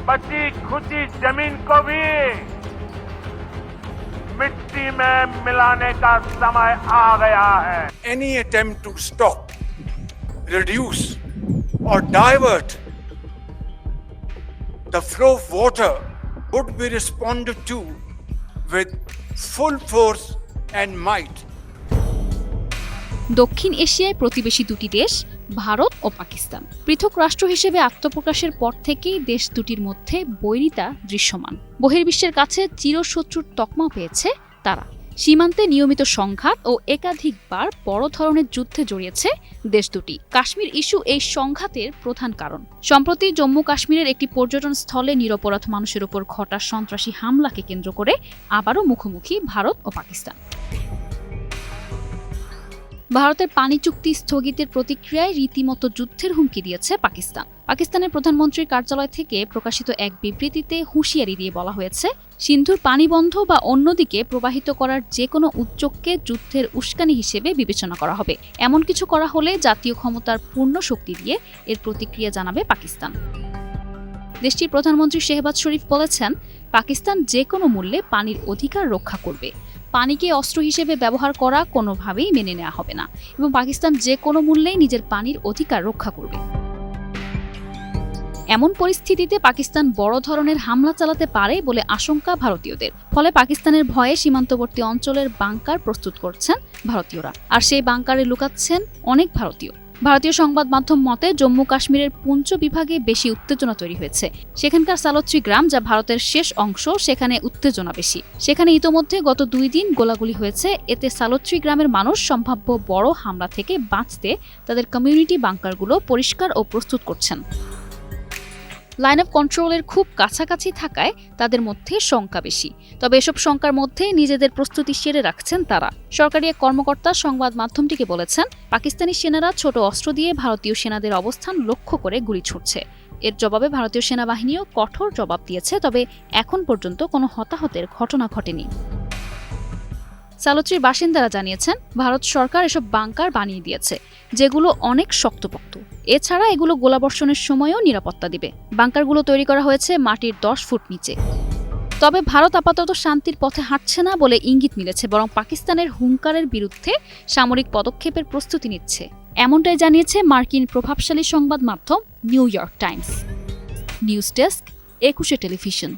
बची खुची जमीन को भी मिट्टी में मिलाने का समय आ गया है। Any attempt to stop, reduce or divert the flow of water would be responded to with full force and might. দক্ষিণ এশিয়ায় প্রতিবেশী দুটি দেশ ভারত ও পাকিস্তান পৃথক রাষ্ট্র হিসেবে আত্মপ্রকাশের পর থেকেই দেশ দুটির মধ্যে বৈরিতা দৃশ্যমান। বহির্বিশ্বের কাছে চিরশত্রুর তকমা পেয়েছে তারা। সীমান্তে নিয়মিত সংঘাত ও একাধিকবার বড় ধরনের যুদ্ধে জড়িয়েছে দেশ দুটি। কাশ্মীর ইস্যু এই সংঘাতের প্রধান কারণ। সম্প্রতি জম্মু কাশ্মীরের একটি পর্যটন স্থলে নিরপরাধ মানুষের উপর ঘটা সন্ত্রাসী হামলাকে কেন্দ্র করে আবারও মুখোমুখি ভারত ও পাকিস্তান। ভারতের পানি চুক্তি স্থগিতের প্রতিক্রিয়ায় রীতিমতো যুদ্ধের হুমকি দিয়েছে পাকিস্তান। পাকিস্তানের প্রধানমন্ত্রীর কার্যালয় থেকে প্রকাশিত এক বিবৃতিতে হুঁশিয়ারি দিয়ে বলা হয়েছে, সিন্ধুর পানি বন্ধ বা অন্যদিকে প্রবাহিত করার যে কোনো উদ্যোগকে যুদ্ধের উস্কানি হিসেবে বিবেচনা করা হবে। এমন কিছু করা হলে জাতীয় ক্ষমতার পূর্ণ শক্তি দিয়ে এর প্রতিক্রিয়া জানাবে পাকিস্তান। দেশটির প্রধানমন্ত্রী শেহবাজ শরীফ বলেছেন, পাকিস্তান যে কোনো মূল্যে পানির অধিকার রক্ষা করবে। পানিকে অস্ত্র হিসেবে ব্যবহার করা কোনোভাবেই মেনে নেওয়া হবে না এবং পাকিস্তান যে কোনো মূল্যেই নিজের পানির অধিকার রক্ষা করবে। এমন পরিস্থিতিতে পাকিস্তান বড় ধরনের হামলা চালাতে পারে বলে আশঙ্কা ভারতীয়দের। ফলে পাকিস্তানের ভয়ে সীমান্তবর্তী অঞ্চলের বাংকার প্রস্তুত করছেন ভারতীয়রা, আর সেই বাংকারে লুকাচ্ছেন অনেক ভারতীয়। ভারতীয় সংবাদ মাধ্যম মতে জম্মু কাশ্মীরের পুঞ্চ বিভাগে বেশি উত্তেজনা তৈরি হয়েছে। সেখানকার সালোত্রি গ্রাম, যা ভারতের শেষ অংশ, সেখানে উত্তেজনা বেশি। সেখানে ইতোমধ্যে গত 2 দিন গোলাগুলি হয়েছে। এতে সালোত্রি গ্রামের মানুষ সম্ভাব্য বড় হামলা থেকে বাঁচতে তাদের কমিউনিটি বাংকারগুলো পরিষ্কার ও প্রস্তুত করছেন। লাইন অফ কন্ট্রোলের খুব কাছাকাছি থাকায় তাদের মধ্যে শঙ্কা বেশি। তবে এসব শঙ্কার মধ্যে নিজেদের প্রস্তুতি সেরে রাখছেন তারা। সরকারি এক কর্মকর্তা সংবাদ মাধ্যমটিকে বলেছেন, পাকিস্তানি সেনারা ছোট অস্ত্র দিয়ে ভারতীয় সেনাদের অবস্থান লক্ষ্য করে গুলি ছুড়ছে। এর জবাবে ভারতীয় সেনাবাহিনীও কঠোর জবাব দিয়েছে, তবে এখন পর্যন্ত কোনো হতাহতের ঘটনা ঘটেনি। সালোত্রির বাসিন্দারা জানিয়েছেন, ভারত সরকার এসব বাংকার বানিয়ে দিয়েছে, যেগুলো অনেক শক্তপোক্ত। এছাড়া এগুলো গোলাবর্ষণের সময়ও নিরাপত্তা দিবে। বাংকারগুলো তৈরি করা হয়েছে মাটির 10 ফুট নিচে। তবে ভারত আপাতত শান্তির পথে হাঁটছে না বলে ইঙ্গিত মিলেছে, বরং পাকিস্তানের হুঙ্কারের বিরুদ্ধে সামরিক পদক্ষেপের প্রস্তুতি নিচ্ছে। এমনটাই জানিয়েছে মার্কিন প্রভাবশালী সংবাদ মাধ্যম new York Times. News desk, 21 television.